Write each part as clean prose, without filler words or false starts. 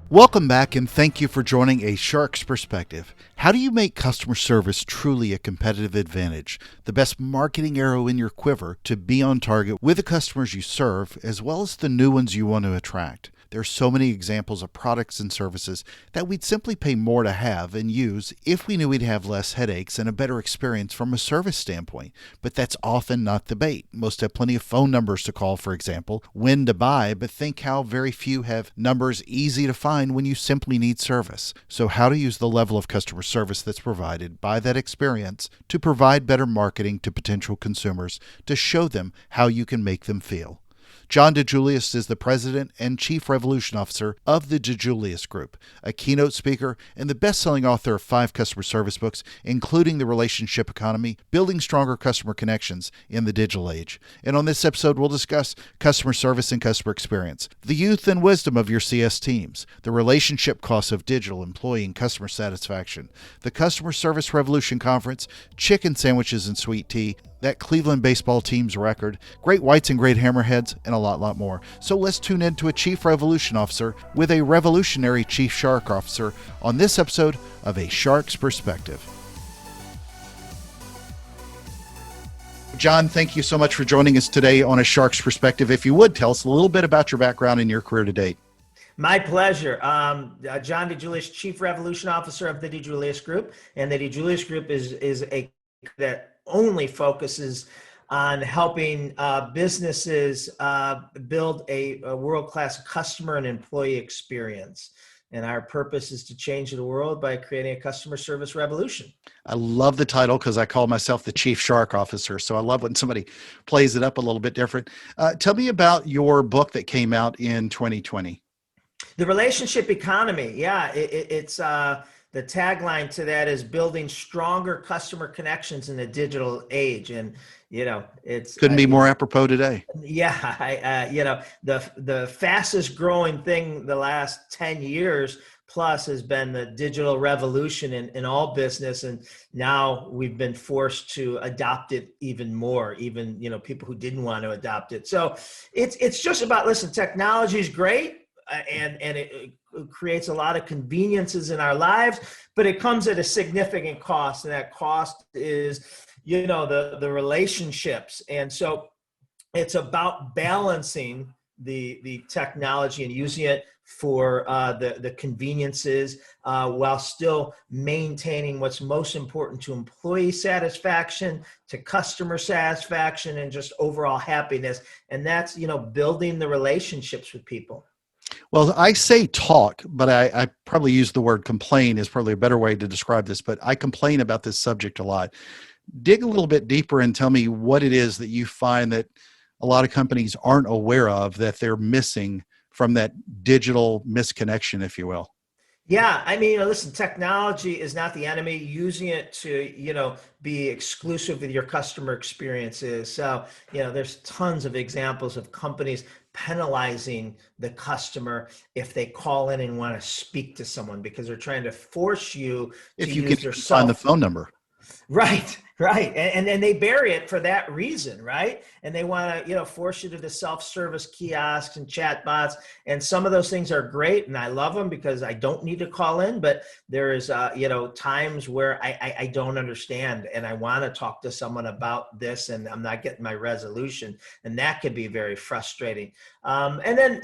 Welcome back and thank you for joining A Shark's Perspective. How do you make customer service truly a competitive advantage? The best marketing arrow in your quiver to be on target with the customers you serve, as well as the new ones you want to attract. There are so many examples of products and services that we'd simply pay more to have and use if we knew we'd have less headaches and a better experience from a service standpoint. But that's often not the bait. Most have plenty of phone numbers to call, for example, when to buy, but think how very few have numbers easy to find when you simply need service. So how to use the level of customer service that's provided by that experience to provide better marketing to potential consumers to show them how you can make them feel. John DiJulius is the President and Chief Revolution Officer of the DiJulius Group, a keynote speaker and the best-selling author of 5 customer service books, including The Relationship Economy, Building Stronger Customer Connections in the Digital Age. And on this episode, we'll discuss customer service and customer experience, the youth and wisdom of your CS teams, the relationship costs of digital employee and customer satisfaction, the Customer Service Revolution Conference, chicken sandwiches and sweet tea, that Cleveland baseball team's record, great whites and great hammerheads, and a lot more. So let's tune in to a Chief Revolution Officer with a revolutionary Chief Shark Officer on this episode of A Shark's Perspective. John, thank you so much for joining us today on A Shark's Perspective. If you would, tell us a little bit about your background and your career to date. My pleasure. John DiJulius, Chief Revolution Officer of the DiJulius Group. And the DiJulius Group is a that only focuses on helping businesses build a world-class customer and employee experience. And our purpose is to change the world by creating a customer service revolution. I love the title because I call myself the Chief Shark Officer. So I love when somebody plays it up a little bit different. Tell me about your book that came out in 2020. The Relationship Economy. Yeah, it's the tagline to that is building stronger customer connections in the digital age. And, it's couldn't be more apropos today. Yeah. The fastest growing thing the last 10 years plus has been the digital revolution in all business. And now we've been forced to adopt it even more, even, people who didn't want to adopt it. So it's just about, listen, technology is great. And it creates a lot of conveniences in our lives, but it comes at a significant cost. And that cost is, the relationships. And so it's about balancing the technology and using it for the conveniences while still maintaining what's most important to employee satisfaction, to customer satisfaction, and just overall happiness. And that's, building the relationships with people. Well, I say talk, but I probably use the word complain is probably a better way to describe this, but I complain about this subject a lot. Dig a little bit deeper and tell me what it is that you find that a lot of companies aren't aware of that they're missing from that digital misconnection, if you will. Yeah, listen, technology is not the enemy. Using it to, be exclusive with your customer experiences. So, there's tons of examples of companies penalizing the customer if they call in and want to speak to someone because they're trying to force you to use their cell find the phone number. Right. And then they bury it for that reason, right? And they want to, force you to the self-service kiosks and chat bots. And some of those things are great. And I love them because I don't need to call in, but there is, times where I don't understand and I want to talk to someone about this and I'm not getting my resolution. And that can be very frustrating. And then,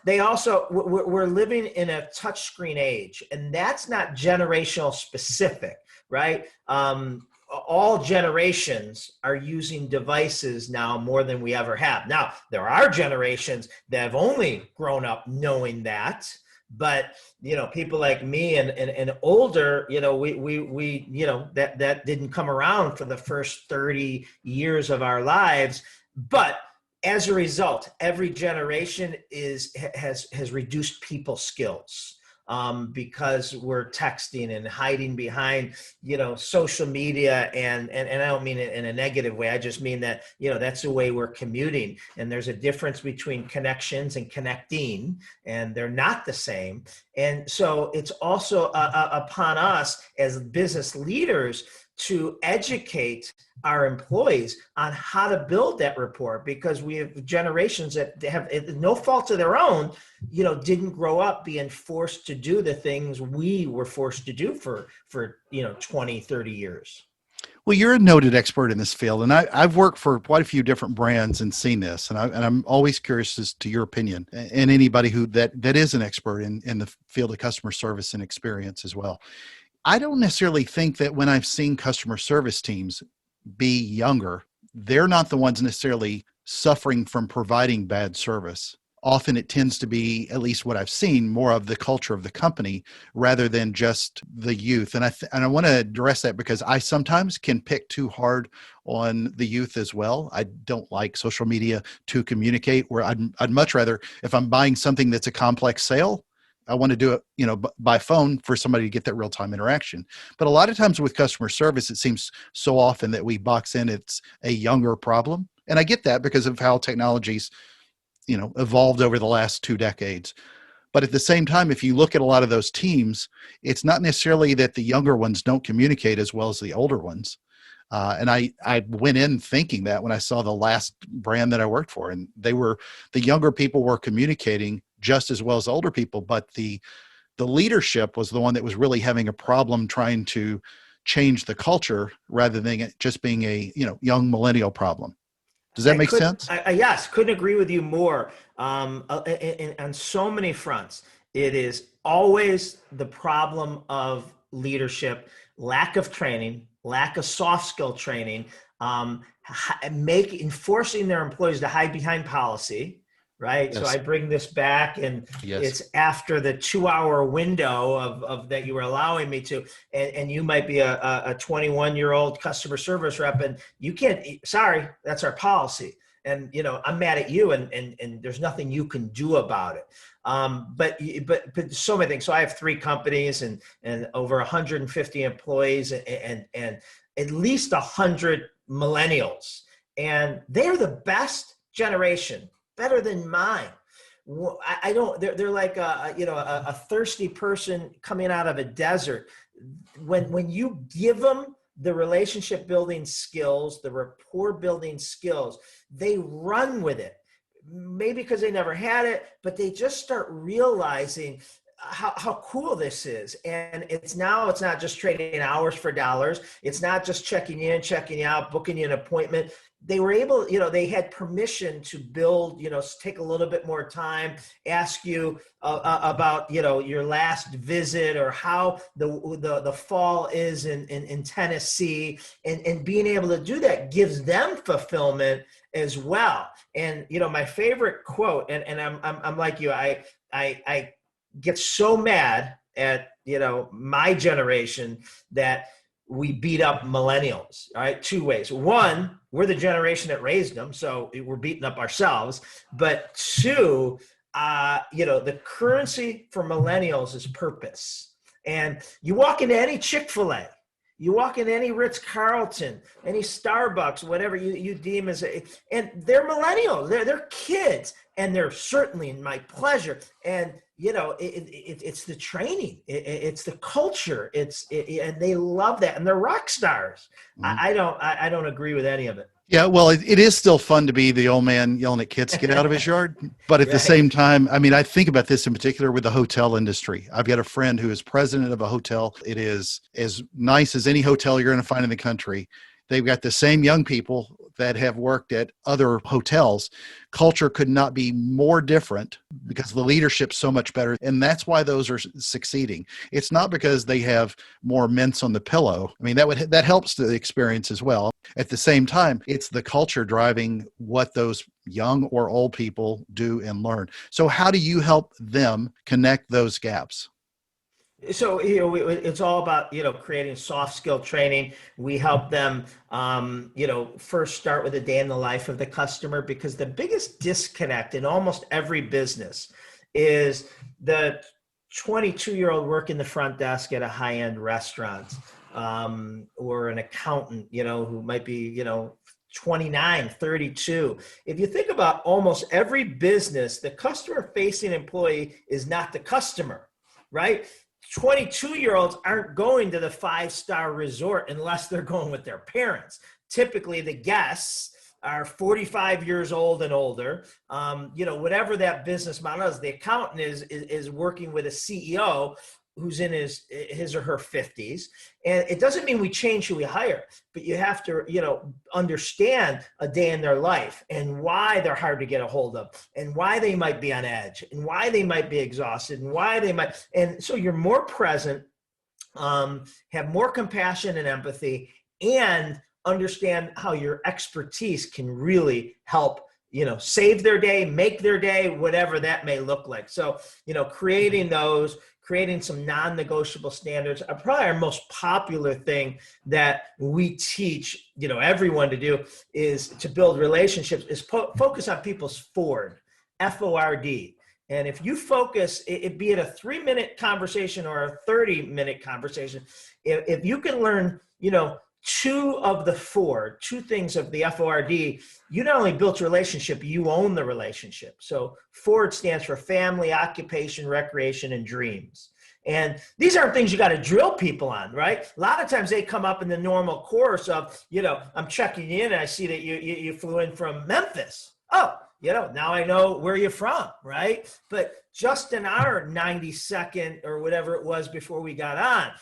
they also, we're living in a touchscreen age and that's not generational specific, right? All generations are using devices now more than we ever have. Now, there are generations that have only grown up knowing that, but, people like me and older, that didn't come around for the first 30 years of our lives. But as a result, every generation has reduced people's skills. Because we're texting and hiding behind, social media. And I don't mean it in a negative way. I just mean that, that's the way we're commuting. And there's a difference between connections and connecting, and they're not the same. And so it's also upon us as business leaders to educate our employees on how to build that rapport, because we have generations that have no fault of their own, didn't grow up being forced to do the things we were forced to do for 20, 30 years. Well, you're a noted expert in this field, and I've worked for quite a few different brands and seen this, and I'm always curious as to your opinion, and anybody who that is an expert in the field of customer service and experience as well. I don't necessarily think that when I've seen customer service teams be younger, they're not the ones necessarily suffering from providing bad service. Often it tends to be, at least what I've seen, more of the culture of the company rather than just the youth. And I want to address that because I sometimes can pick too hard on the youth as well. I don't like social media to communicate, where I'd much rather, if I'm buying something that's a complex sale, I want to do it, by phone for somebody to get that real-time interaction. But a lot of times with customer service, it seems so often that we box in it's a younger problem. And I get that because of how technology's evolved over the last 2 decades. But at the same time, if you look at a lot of those teams, it's not necessarily that the younger ones don't communicate as well as the older ones. And I went in thinking that when I saw the last brand that I worked for, and the younger people were communicating just as well as older people, but the leadership was the one that was really having a problem trying to change the culture rather than it just being a young millennial problem. Does that make sense? Yes, couldn't agree with you more. On so many fronts, it is always the problem of leadership, lack of training, lack of soft skill training, enforcing their employees to hide behind policy. Right. Yes. So I bring this back, and yes, it's after the 2-hour window of that you were allowing me to, and you might be a 21-year-old customer service rep, and you can't, sorry, that's our policy. And, I'm mad at you, and there's nothing you can do about it. But so many things. So I have 3 companies and over 150 employees and at least 100 millennials, and they're the best generation. Better than mine. I don't. They're like a thirsty person coming out of a desert. When you give them the relationship building skills, the rapport building skills, they run with it. Maybe because they never had it, but they just start realizing how cool this is. And it's not just trading hours for dollars. It's not just checking in, checking out, booking you an appointment. They were able, they had permission to build, take a little bit more time, ask you about, your last visit, or how the fall is in Tennessee, and being able to do that gives them fulfillment as well. And, my favorite quote, and I'm like you, I get so mad at, my generation that we beat up millennials, all right? 2 ways. 1, we're the generation that raised them, so we're beating up ourselves. But 2, the currency for millennials is purpose. And you walk into any Chick-fil-A, you walk into any Ritz-Carlton, any Starbucks, whatever you deem as and they're millennials, they're kids, and they're certainly my pleasure. And it's the training, it's the culture, and they love that, and they're rock stars. Mm-hmm. I don't agree with any of it. Yeah, well, it is still fun to be the old man yelling at kids to get out of his yard. But at the same time, I think about this in particular with the hotel industry. I've got a friend who is president of a hotel. It is as nice as any hotel you're going to find in the country. They've got the same young people that have worked at other hotels. Culture could not be more different because the leadership's so much better. And that's why those are succeeding. It's not because they have more mints on the pillow. That helps the experience as well. At the same time, it's the culture driving what those young or old people do and learn. So how do you help them connect those gaps? So, it's all about, creating soft skill training. We help them, first start with a day in the life of the customer, because the biggest disconnect in almost every business is the 22-year-old working the front desk at a high-end restaurant, or an accountant, who might be, 29, 32. If you think about almost every business, the customer-facing employee is not the customer, right? 22-year-olds aren't going to the 5-star resort unless they're going with their parents. Typically, the guests are 45 years old and older. Whatever that business model is, the accountant is working with a CEO who's in his or her 50s. And it doesn't mean we change who we hire, but you have to, understand a day in their life and why they're hard to get a hold of and why they might be on edge and why they might be exhausted and why they might. And so you're more present, have more compassion and empathy, and understand how your expertise can really help, save their day, make their day, whatever that may look like. So, creating some non-negotiable standards are probably our most popular thing that we teach, everyone to do, is to build relationships, is focus on people's Ford, F-O-R-D. And if you focus, be it a 3-minute conversation or a 30-minute conversation, if you can learn, two things of the Ford, you not only built a relationship, you own the relationship. So Ford stands for family, occupation, recreation, and dreams. And these aren't things you got to drill people on, right? A lot of times they come up in the normal course of, I'm checking you in and I see that you flew in from Memphis. Oh, now I know where you're from, right? But just in our 90-second or whatever it was before we got on,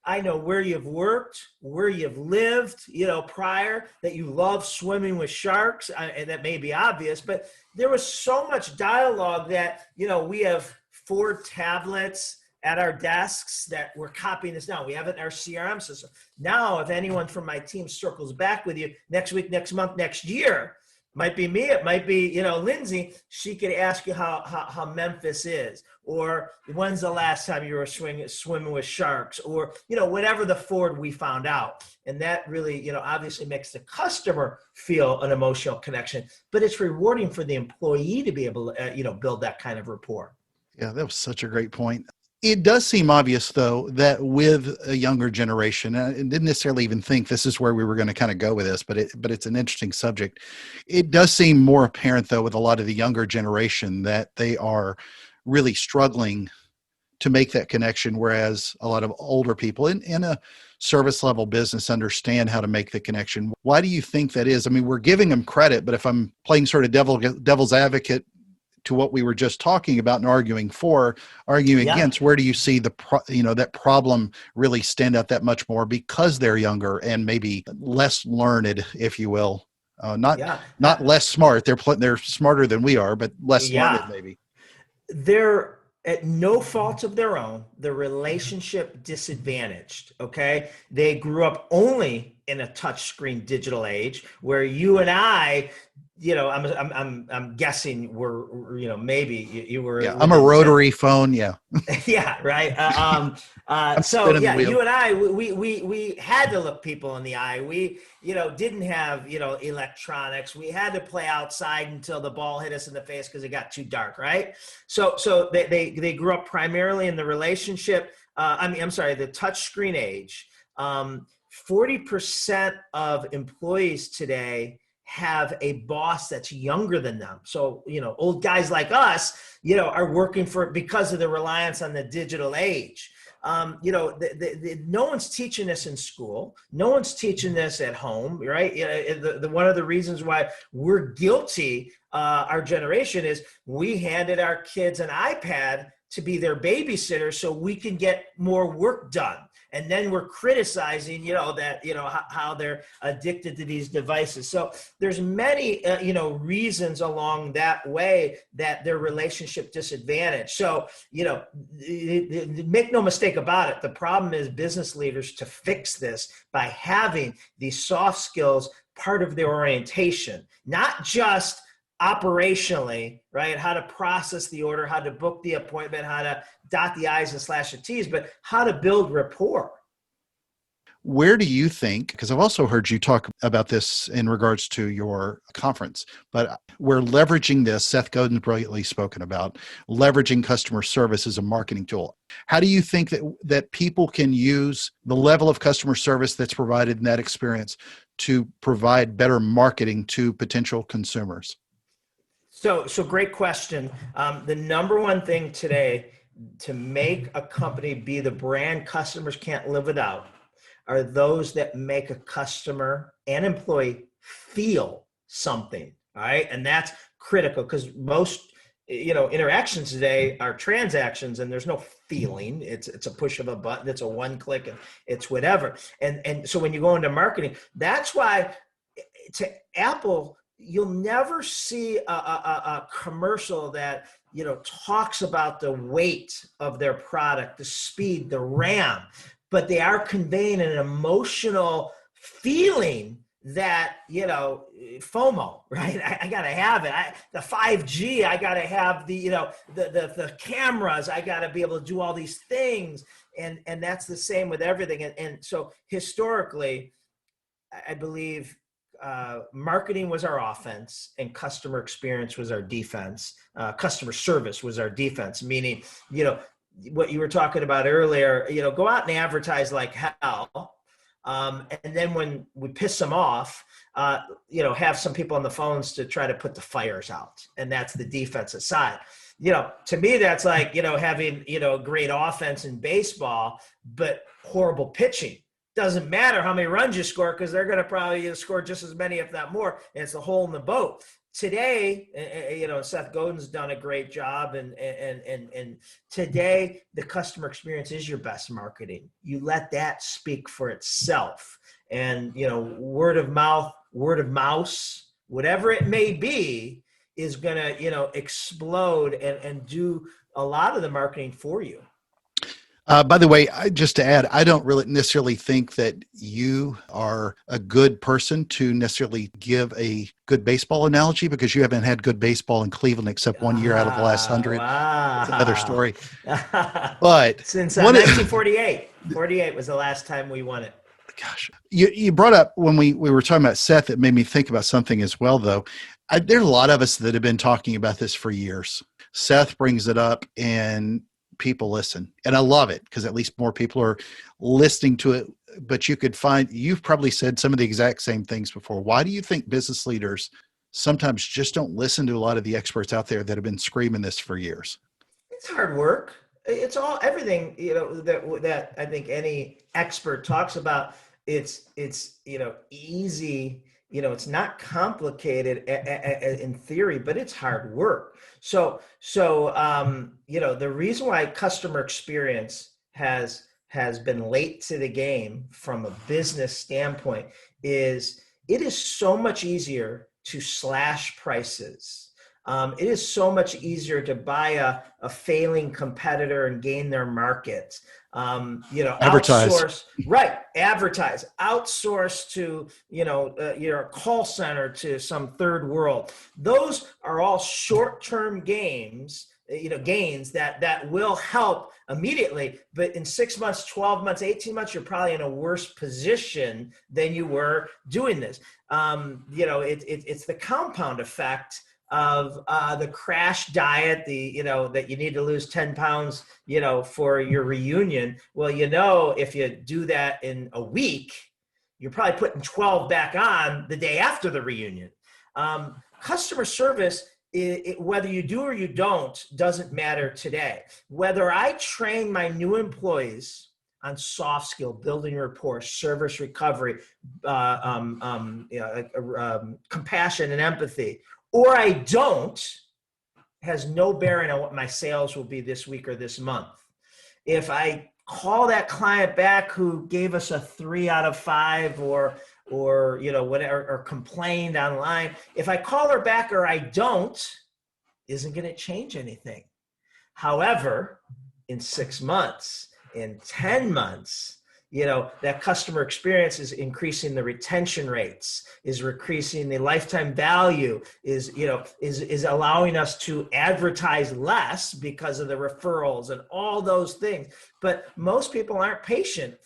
I know where you've worked, where you've lived, prior, that you love swimming with sharks, and that may be obvious, but there was so much dialogue that, we have 4 tablets at our desks that we're copying this down. We have it in our CRM system. Now, if anyone from my team circles back with you next week, next month, next year, might be me, it might be, Lindsay, she could ask you how Memphis is, or when's the last time you were swimming with sharks, or, whatever the Ford we found out. And that really, obviously makes the customer feel an emotional connection, but it's rewarding for the employee to be able to, build that kind of rapport. Yeah, that was such a great point. It does seem obvious, though, that with a younger generation, and I didn't necessarily even think this is where we were going to kind of go with this, but it's an interesting subject. It does seem more apparent, though, with a lot of the younger generation that they are really struggling to make that connection, whereas a lot of older people in a service level business understand how to make the connection. Why do you think that is? I mean, we're giving them credit, but if I'm playing sort of devil's advocate to what we were just talking about and arguing against, where do you see that problem really stand out that much more because they're younger and maybe less learned, if you will, not less smart. They're smarter than we are, but less learned maybe. They're at no fault of their own. They're relationship disadvantaged. Okay. They grew up only in a touchscreen digital age where you and I, I'm guessing maybe you were. Yeah, I'm a rotary phone. Yeah. Yeah. Right. You and I, we had to look people in the eye. We, didn't have, electronics. We had to play outside until the ball hit us in the face because it got too dark. Right. So they grew up primarily in the relationship. The touchscreen age. 40% of employees today have a boss that's younger than them. So, old guys like us, are working because of the reliance on the digital age. No one's teaching this in school. No one's teaching this at home, right? One of the reasons why we're guilty, our generation, is we handed our kids an iPad to be their babysitter so we can get more work done. And then we're criticizing, how they're addicted to these devices. So there's many, reasons along that way that their relationship disadvantage. So, make no mistake about it. The problem is business leaders to fix this by having these soft skills part of their orientation, not just operationally, right? How to process the order, how to book the appointment, how to dot the I's and slash the T's, but how to build rapport. Where do you think, because I've also heard you talk about this in regards to your conference, but we're leveraging this, Seth Godin's brilliantly spoken about, leveraging customer service as a marketing tool. How do you think that people can use the level of customer service that's provided in that experience to provide better marketing to potential consumers? So great question. The number one thing today to make a company be the brand customers can't live without are those that make a customer and employee feel something. All right. And that's critical because most, interactions today are transactions and there's no feeling. It's a push of a button. It's a one click and it's whatever. And so when you go into marketing, that's why to Apple, you'll never see a commercial that, talks about the weight of their product, the speed, the RAM, but they are conveying an emotional feeling that, FOMO, right? I got to have it. The 5G, I got to have the cameras. I got to be able to do all these things. And that's the same with everything. And so historically, I believe marketing was our offense and customer experience was our defense. Customer service was our defense, meaning, what you were talking about earlier, go out and advertise like hell. And then when we piss them off, have some people on the phones to try to put the fires out. And that's the defensive side. To me, that's like, having, great offense in baseball, but horrible pitching. Doesn't matter how many runs you score because they're going to probably score just as many, if not more. And it's a hole in the boat. Today, Seth Godin's done a great job. And today, the customer experience is your best marketing. You let that speak for itself. And, word of mouth, word of mouse, whatever it may be, is going to, explode and do a lot of the marketing for you. By the way, just to add, I don't really necessarily think that you are a good person to necessarily give a good baseball analogy because you haven't had good baseball in Cleveland except 1 year out of the last 100. Wow. It's another story. But since 1948, 48 was the last time we won it. Gosh, you brought up when we were talking about Seth, it made me think about something as well, though. There are a lot of us that have been talking about this for years. Seth brings it up and people listen. And I love it because at least more people are listening to it. But you've probably said some of the exact same things before. Why do you think business leaders sometimes just don't listen to a lot of the experts out there that have been screaming this for years? It's hard work. It's everything, that I think any expert talks about. It's easy. It's not complicated in theory, but it's hard work. So the reason why customer experience has been late to the game from a business standpoint is it is so much easier to slash prices. It is so much easier to buy a failing competitor and gain their market. Advertise. Outsource, right? Advertise, outsource to, your call center to some third world. Those are all short-term gains that will help immediately. But in 6 months, 12 months, 18 months, you're probably in a worse position than you were doing this. It's the compound effect of the crash diet, that you need to lose 10 pounds, for your reunion. Well, if you do that in a week, you're probably putting 12 back on the day after the reunion. Customer service, whether you do or you don't, doesn't matter today. Whether I train my new employees on soft skill, building rapport, service recovery, compassion and empathy, or I don't, has no bearing on what my sales will be this week or this month. If I call that client back who gave us a 3 out of 5 or whatever, or complained online, if I call her back or I don't, isn't going to change anything. However, in 6 months, in 10 months, that customer experience is increasing the retention rates, is increasing the lifetime value, is allowing us to advertise less because of the referrals and all those things. But most people aren't patient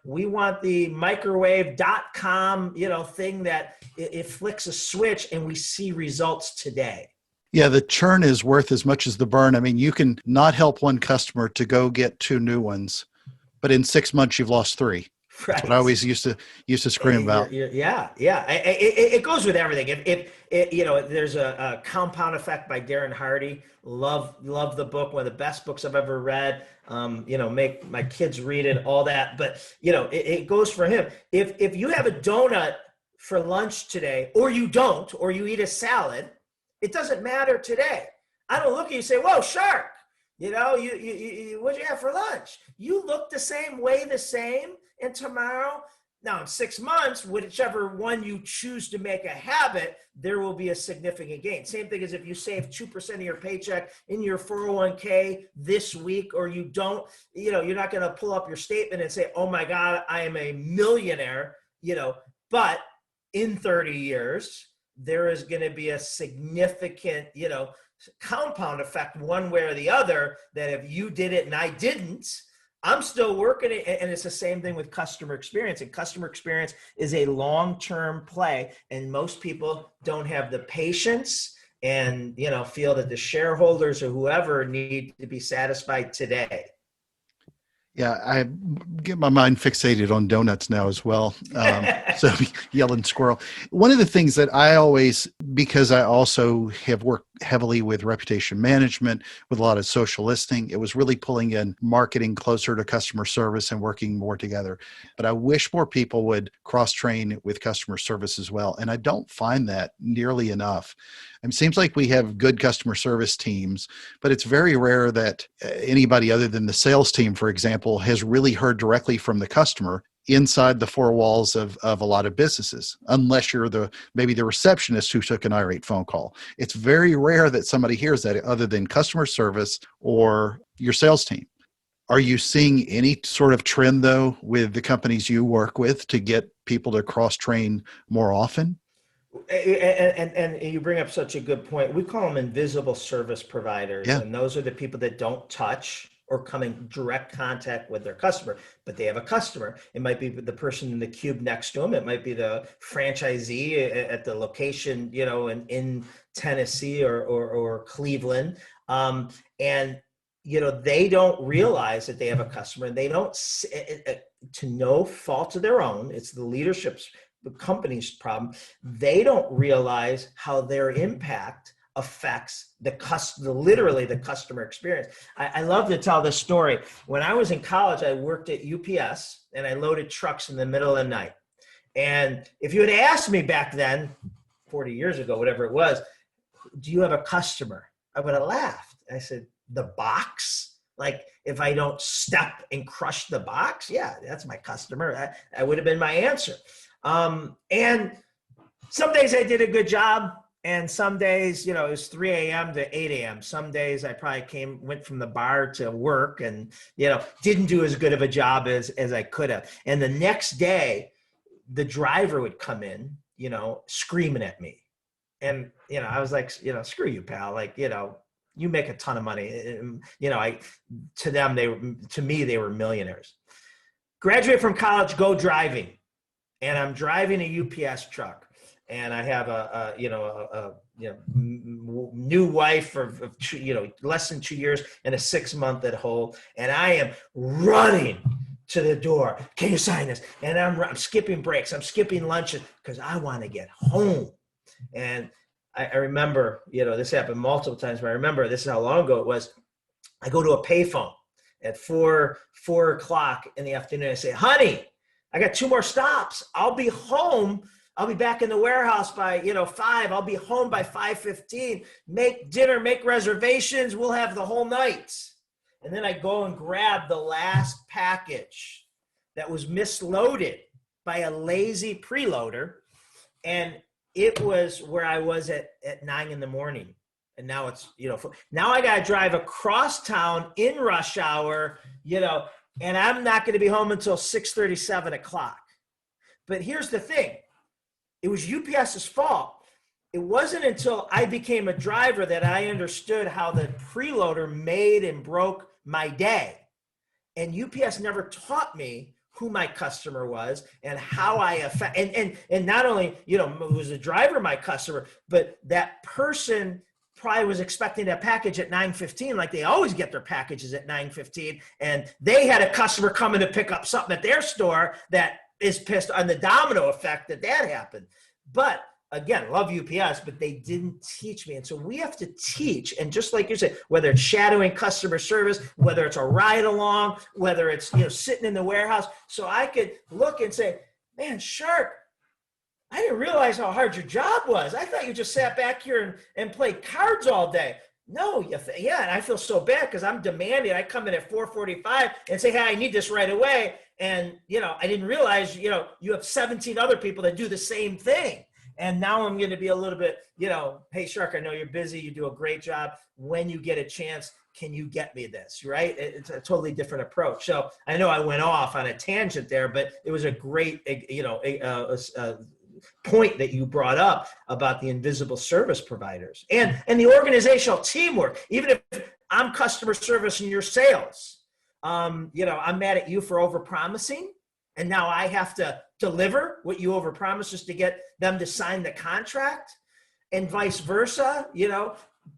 we want the microwave.com, thing that it flicks a switch and we see results today. Yeah, the churn is worth as much as the burn. I mean, you can not help one customer to go get 2 new ones, but in 6 months, you've lost 3. That's what I Right. always used to scream about. Yeah, yeah. It goes with everything. If there's a compound effect by Darren Hardy. Love the book. One of the best books I've ever read. Make my kids read it. All that, but it goes for him. If you have a donut for lunch today, or you don't, or you eat a salad, it doesn't matter today. I don't look at you and say, "Whoa, shark." What'd you have for lunch? You look the same, way the same. And tomorrow, now in 6 months, whichever one you choose to make a habit, there will be a significant gain. Same thing as if you save 2% of your paycheck in your 401k this week, or you don't, you're not going to pull up your statement and say, "Oh my God, I am a millionaire," but in 30 years, there is going to be a significant, compound effect one way or the other, that if you did it and I didn't, I'm still working it. And it's the same thing with customer experience. And customer experience is a long-term play. And most people don't have the patience and, feel that the shareholders or whoever need to be satisfied today. Yeah, I get my mind fixated on donuts now as well. So yelling squirrel. One of the things that I always, because I also have worked heavily with reputation management, with a lot of social listening, it was really pulling in marketing closer to customer service and working more together. But I wish more people would cross-train with customer service as well. And I don't find that nearly enough. It seems like we have good customer service teams, but it's very rare that anybody other than the sales team, for example, has really heard directly from the customer inside the four walls of a lot of businesses, unless you're maybe the receptionist who took an irate phone call. It's very rare that somebody hears that other than customer service or your sales team. Are you seeing any sort of trend, though, with the companies you work with to get people to cross-train more often? And you bring up such a good point. We call them invisible service providers, Yeah. and those are the people that don't touch or come in direct contact with their customer, but they have a customer. It might be the person in the cube next to them. It might be the franchisee at the location, in Tennessee or Cleveland. And they don't realize that they have a customer, and they don't, to no fault of their own. It's the leadership's, the company's problem. They don't realize how their impact affects literally the customer experience. I love to tell this story. When I was in college, I worked at UPS and I loaded trucks in the middle of the night. And if you had asked me back then, 40 years ago, whatever it was, "Do you have a customer?" I would have laughed. I said, "The box? Like, if I don't step and crush the box, yeah, that's my customer." That would have been my answer. And some days I did a good job, and some days, it was 3 a.m. to 8 a.m. Some days I probably went from the bar to work and, didn't do as good of a job as I could have. And the next day, the driver would come in, screaming at me. And, I was like, "Screw you, pal. Like, you make a ton of money." To me, they were millionaires. Graduate from college, go driving. And I'm driving a UPS truck, and I have a new wife of less than 2 years and a 6-month at home, and I am running to the door. "Can you sign this?" And I'm skipping breaks, I'm skipping lunches because I want to get home. And I remember, this happened multiple times, but I remember this is how long ago it was. I go to a payphone at 4 o'clock in the afternoon. I say, "Honey, I got 2 more stops. I'll be home. I'll be back in the warehouse by 5. I'll be home by 5:15. Make dinner, make reservations. We'll have the whole night." And then I go and grab the last package that was misloaded by a lazy preloader. And it was where I was at 9 in the morning. And now it's, now I got to drive across town in rush hour, and I'm not going to be home until 6:30, 7 o'clock. But here's the thing. It was UPS's fault. It wasn't until I became a driver that I understood how the preloader made and broke my day. And UPS never taught me who my customer was and how I affect, and not only, was the driver my customer, but that person probably was expecting a package at 9:15, like they always get their packages at 9:15. And they had a customer coming to pick up something at their store that is pissed on the domino effect that happened. But again, love UPS, but they didn't teach me. And so we have to teach. And just like you said, whether it's shadowing customer service, whether it's a ride along, whether it's, sitting in the warehouse. So I could look and say, man, Shark, I didn't realize how hard your job was. I thought you just sat back here and played cards all day. No, yeah, and I feel so bad because I'm demanding. I come in at 4:45 and say, hey, I need this right away. And, I didn't realize, you have 17 other people that do the same thing. And now I'm going to be a little bit, hey, Shark, I know you're busy. You do a great job. When you get a chance, can you get me this, right? It's a totally different approach. So I know I went off on a tangent there, but it was a great, point that you brought up about the invisible service providers and the organizational teamwork. Even if I'm customer service and you're sales, I'm mad at you for overpromising, and now I have to deliver what you overpromised just to get them to sign the contract, and vice versa,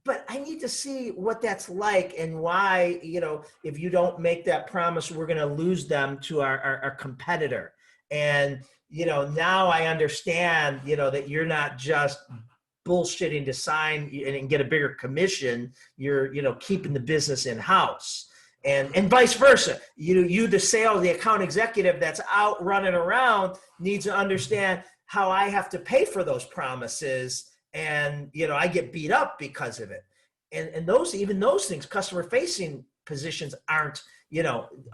but I need to see what that's like and why, if you don't make that promise, we're going to lose them to our competitor. And, now I understand, that you're not just bullshitting to sign and get a bigger commission. You're, keeping the business in house. And vice versa. You, the sales, the account executive that's out running around needs to understand how I have to pay for those promises. And, I get beat up because of it. And those things, customer facing positions aren't,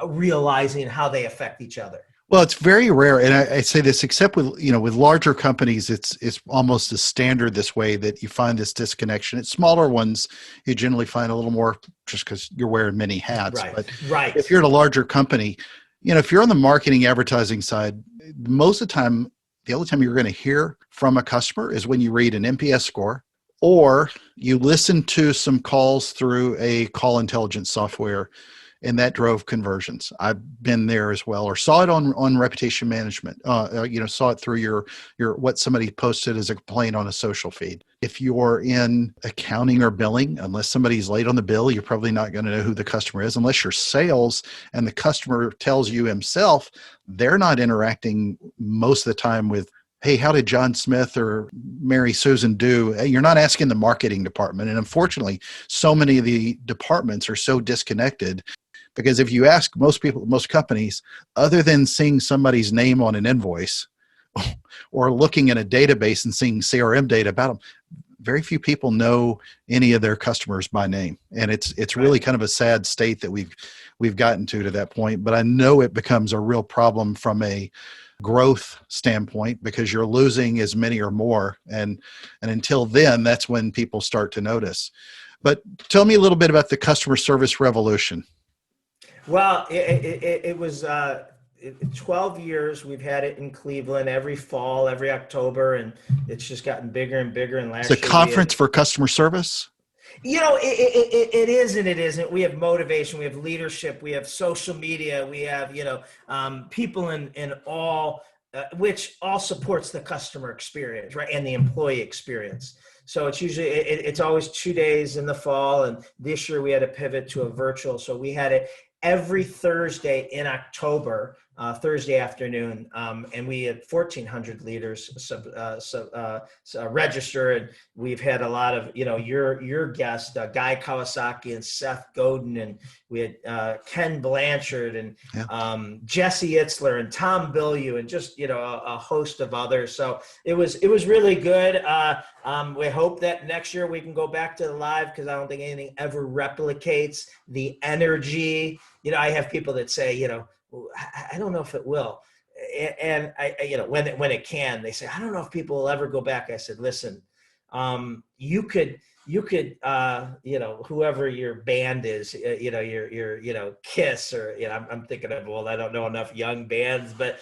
realizing how they affect each other. Well, it's very rare, and I say this except with with larger companies, it's almost a standard this way that you find this disconnection. At smaller ones, you generally find a little more just because you're wearing many hats. Right. But Right. if you're at a larger company, if you're on the marketing advertising side, most of the time, the only time you're going to hear from a customer is when you read an NPS score or you listen to some calls through a call intelligence software. And that drove conversions. I've been there as well, or saw it on reputation management. Saw it through your what somebody posted as a complaint on a social feed. If you're in accounting or billing, unless somebody's late on the bill, you're probably not going to know who the customer is. Unless you're sales and the customer tells you himself, they're not interacting most of the time with, hey, how did John Smith or Mary Susan do? You're not asking the marketing department. And unfortunately, so many of the departments are so disconnected. Because if you ask most people, most companies, other than seeing somebody's name on an invoice or looking in a database and seeing CRM data about them, very few people know any of their customers by name. And it's really kind of a sad state that we've gotten to that point. But I know it becomes a real problem from a growth standpoint because you're losing as many or more. And until then, that's when people start to notice. But tell me a little bit about the customer service revolution. Well, it was 12 years. We've had it in Cleveland every fall, every October, and it's just gotten bigger and bigger. And last year, it's a conference for customer service? It is and it isn't. We have motivation, we have leadership, we have social media, we have, people in all, which all supports the customer experience, right? And the employee experience. So it's usually, it's always 2 days in the fall. And this year we had to pivot to a virtual. So we had it every Thursday in October, Thursday afternoon, and we had 1,400 leaders register, and we've had a lot of your guests, Guy Kawasaki and Seth Godin, and we had Ken Blanchard and Jesse Itzler and Tom Bilyeu, and just a host of others. So it was really good. We hope that next year we can go back to the live because I don't think anything ever replicates the energy. I have people that say, I don't know if it will. And I when it can, they say, I don't know if people will ever go back. I said, listen, you could, whoever your band is, your Kiss or, I'm thinking of, well, I don't know enough young bands, but,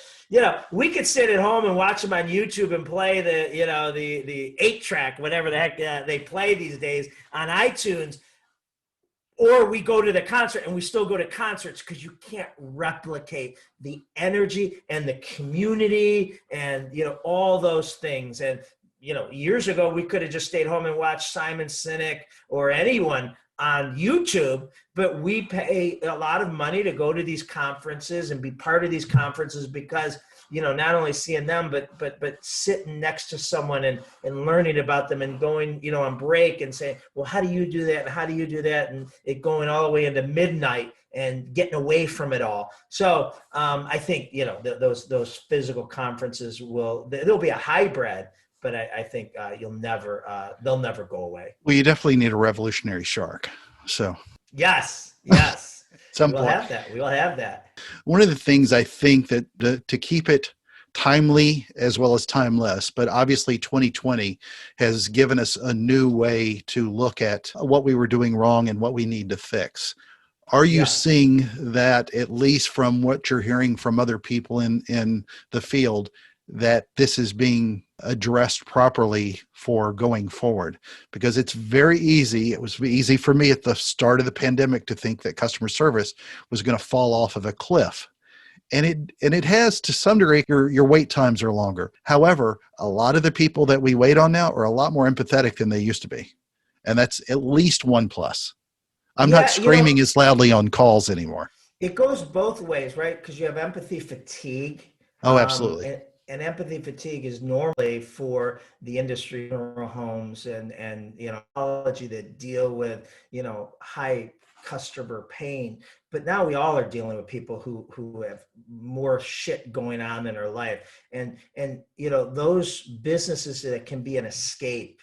we could sit at home and watch them on YouTube and play the 8-track, whatever the heck they play these days on iTunes. Or we go to the concert, and we still go to concerts because you can't replicate the energy and the community and, all those things. And years ago, we could have just stayed home and watched Simon Sinek or anyone on YouTube, but we pay a lot of money to go to these conferences and be part of these conferences because, not only seeing them, but sitting next to someone and learning about them and going, on break and saying, well, how do you do that? And how do you do that? And it going all the way into midnight and getting away from it all. So I think, those physical conferences there'll be a hybrid, but I think they'll never go away. Well, you definitely need a revolutionary shark. So yes. Some We will have that. One of the things I think that to keep it timely as well as timeless, but obviously 2020 has given us a new way to look at what we were doing wrong and what we need to fix. Are you seeing that, at least from what you're hearing from other people in the field, that this is being addressed properly for going forward? Because it's very easy. It was easy for me at the start of the pandemic to think that customer service was going to fall off of a cliff. And it has, to some degree. Your wait times are longer. However, a lot of the people that we wait on now are a lot more empathetic than they used to be. And that's at least one plus. I'm not screaming as loudly on calls anymore. It goes both ways, right? Because you have empathy fatigue. Oh, absolutely. And empathy fatigue is normally for the industry, funeral homes and technology that deal with, high customer pain. But now we all are dealing with people who have more shit going on in their life. And those businesses that can be an escape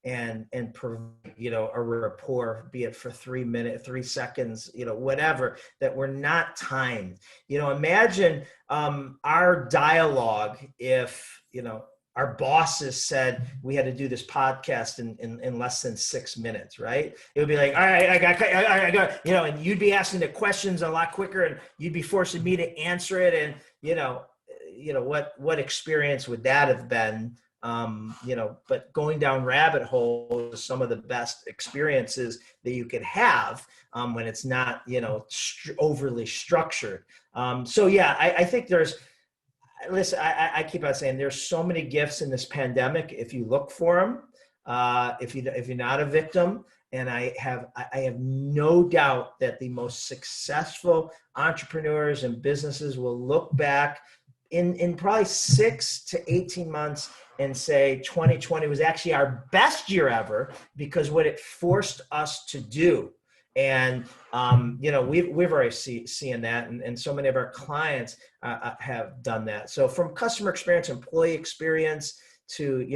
and provide, a rapport, be it for 3 minutes, 3 seconds, whatever, that we're not timed. Imagine our dialogue if, our bosses said we had to do this podcast in less than 6 minutes, right? It would be like, all right, I got, and you'd be asking the questions a lot quicker and you'd be forcing me to answer it. And, what experience would that have been? But going down rabbit holes is some of the best experiences that you could have when it's not, overly structured. I think listen, I keep on saying there's so many gifts in this pandemic if you look for them, if you're not a victim. And I have no doubt that the most successful entrepreneurs and businesses will look back in probably 6 to 18 months and say 2020 was actually our best year ever because what it forced us to do. And, we've already seen that. And so many of our clients have done that. So from customer experience, employee experience to,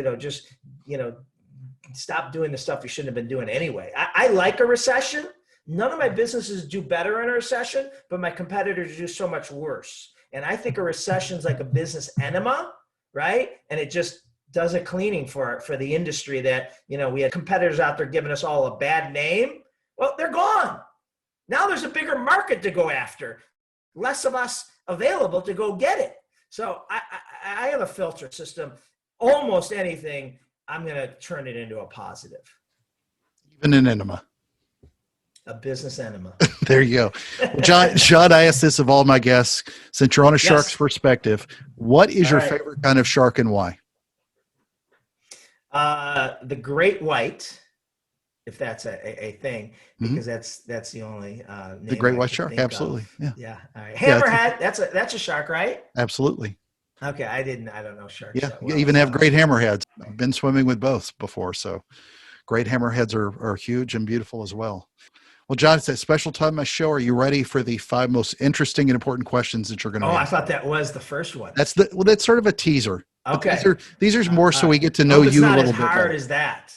stop doing the stuff you shouldn't have been doing anyway. I like a recession. None of my businesses do better in a recession, but my competitors do so much worse. And I think a recession is like a business enema, right? And it just does a cleaning for the industry that, we had competitors out there giving us all a bad name. Well, they're gone. Now there's a bigger market to go after, less of us available to go get it. So I have a filter system. Almost anything, I'm going to turn it into a positive. Even an enema. A business enema. There you go. Well, John, I ask this of all my guests, since you're on a shark's perspective, what is your favorite kind of shark and why? The great white, if that's a thing, because that's the only name. The great white shark, absolutely. Yeah. All right. Hammerhead, that's a shark, right? Absolutely. Okay, I don't know sharks. Yeah, that well, you even have great hammerheads. I've been swimming with both before, so great hammerheads are huge and beautiful as well. Well, John, it's a special time in my show. Are you ready for the 5 most interesting and important questions that you're going to I thought that was the first one. That's sort of a teaser. Okay. These are more so we get to know you a little bit better. It's not as hard as that.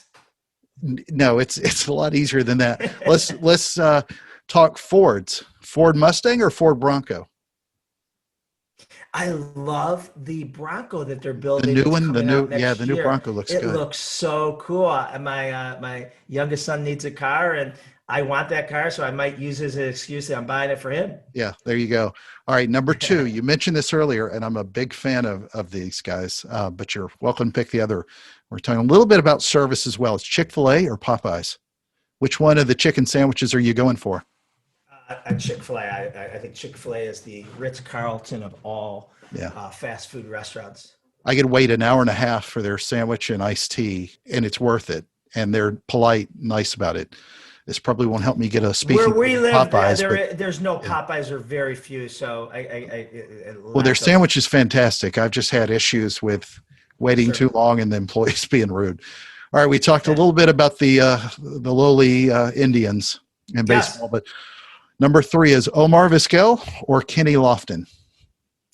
No, it's a lot easier than that. Let's talk Fords. Ford Mustang or Ford Bronco? I love the Bronco that they're building. The new one, the new Bronco looks good. It looks so cool. My youngest son needs a car, and I want that car, so I might use it as an excuse that I'm buying it for him. Yeah, there you go. All right, number 2. You mentioned this earlier, and I'm a big fan of these guys, but you're welcome to pick the other. We're talking a little bit about service as well. It's Chick-fil-A or Popeyes? Which one of the chicken sandwiches are you going for? Chick-fil-A. I think Chick-fil-A is the Ritz-Carlton of all fast food restaurants. I could wait an hour and a half for their sandwich and iced tea, and it's worth it. And they're polite, nice about it. This probably won't help me get a speaking Where we live, Popeyes, but there's no yeah. Popeyes, or very few. So Well, their sandwich is fantastic. I've just had issues with waiting Sure. too long and the employees being rude. All right, we talked a little bit about the lowly Indians in Yes. baseball, but number 3 is Omar Vizquel or Kenny Lofton.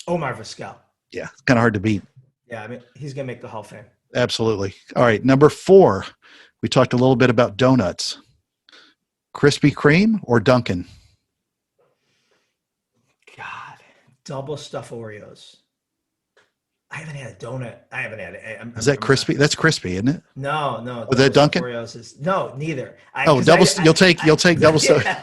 Omar Vizquel. Yeah, it's kind of hard to beat. Yeah, I mean, he's gonna make the Hall of Fame. Absolutely. All right, number 4, we talked a little bit about donuts. Krispy Kreme or Dunkin'? God, double stuff Oreos. I haven't had a donut. I haven't had it. Is that crispy? That's crispy, isn't it? No. Was that Dunkin'? Oreos is no, neither. You'll take double stuff. Yeah.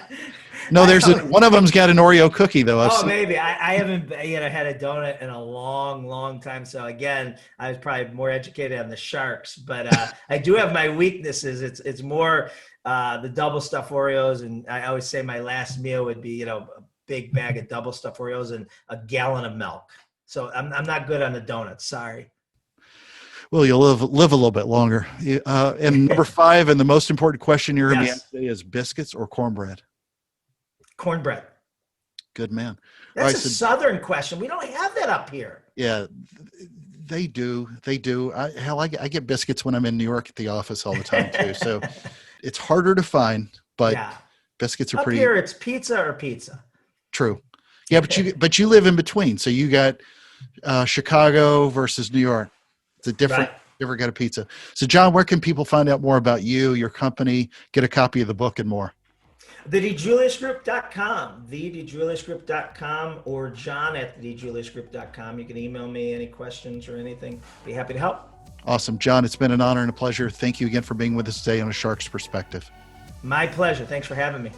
No, one of them's got an Oreo cookie though. Maybe I haven't had a donut in a long time. So again, I was probably more educated on the Sharks, but I do have my weaknesses. It's more the double stuffed Oreos, and I always say my last meal would be a big bag of double stuffed Oreos and a gallon of milk. So I'm not good on the donuts. Sorry. Well, you'll live a little bit longer. And number 5, and the most important question you're going to be asked today is biscuits or cornbread? Cornbread. Good man. That's a Southern question. We don't have that up here. Yeah, they do. I get biscuits when I'm in New York at the office all the time too. So it's harder to find, but biscuits are up pretty. Here, it's pizza or pizza. True. Yeah, but you live in between. So you got Chicago versus New York. It's a different kind of pizza. So John, where can people find out more about you, your company, get a copy of the book and more? DiJuliusGroup.com, DiJuliusGroup.com, or John@DiJuliusGroup.com. You can email me any questions or anything. Be happy to help. Awesome. John, it's been an honor and a pleasure. Thank you again for being with us today on A Shark's Perspective. My pleasure. Thanks for having me.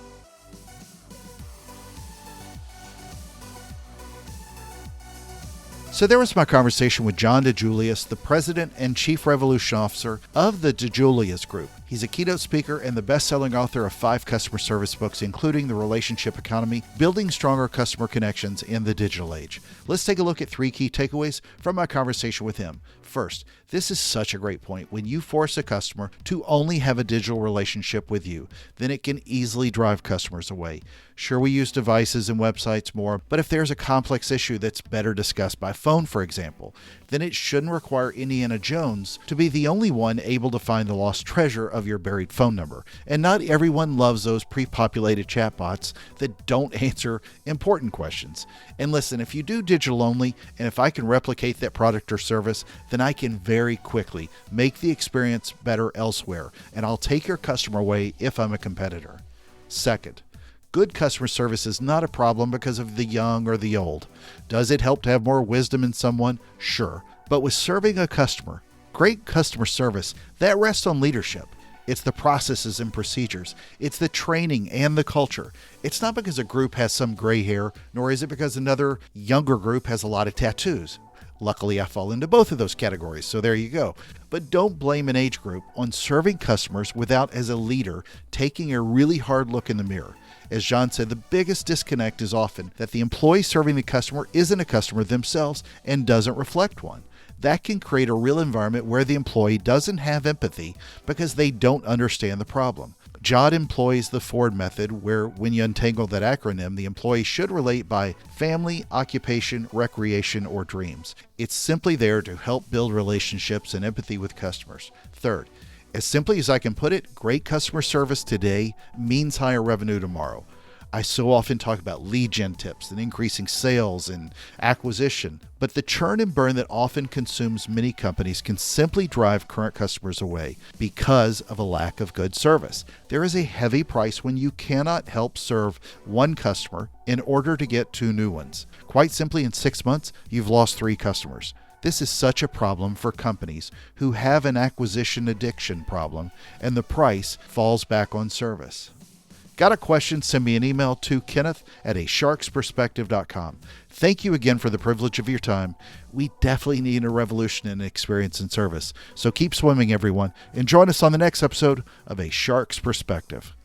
So there was my conversation with John DiJulius, the President and Chief Revolution Officer of the DiJulius Group. He's a keynote speaker and the best-selling author of 5 customer service books, including The Relationship Economy, Building Stronger Customer Connections in the Digital Age. Let's take a look at 3 key takeaways from my conversation with him. First, this is such a great point. When you force a customer to only have a digital relationship with you, then it can easily drive customers away. Sure, we use devices and websites more, but if there's a complex issue that's better discussed by phone, for example, then it shouldn't require Indiana Jones to be the only one able to find the lost treasure of your buried phone number. And not everyone loves those pre-populated chatbots that don't answer important questions. And listen, if you do digital only, and if I can replicate that product or service, then I can very quickly make the experience better elsewhere, and I'll take your customer away if I'm a competitor. Second, good customer service is not a problem because of the young or the old. Does it help to have more wisdom in someone? Sure. But with serving a customer, great customer service, that rests on leadership. It's the processes and procedures. It's the training and the culture. It's not because a group has some gray hair, nor is it because another younger group has a lot of tattoos. Luckily, I fall into both of those categories, so there you go. But don't blame an age group on serving customers without, as a leader, taking a really hard look in the mirror. As John said, the biggest disconnect is often that the employee serving the customer isn't a customer themselves and doesn't reflect one. That can create a real environment where the employee doesn't have empathy because they don't understand the problem. John employs the Ford method, where when you untangle that acronym, the employee should relate by family, occupation, recreation, or dreams. It's simply there to help build relationships and empathy with customers. Third, as simply as I can put it, great customer service today means higher revenue tomorrow. I so often talk about lead gen tips and increasing sales and acquisition, but the churn and burn that often consumes many companies can simply drive current customers away because of a lack of good service. There is a heavy price when you cannot help serve one customer in order to get 2 new ones. Quite simply, in 6 months, you've lost 3 customers. This is such a problem for companies who have an acquisition addiction problem, and the price falls back on service. Got a question? Send me an email to kenneth@asharksperspective.com. Thank you again for the privilege of your time. We definitely need a revolution in experience and service. So keep swimming, everyone, and join us on the next episode of A Shark's Perspective.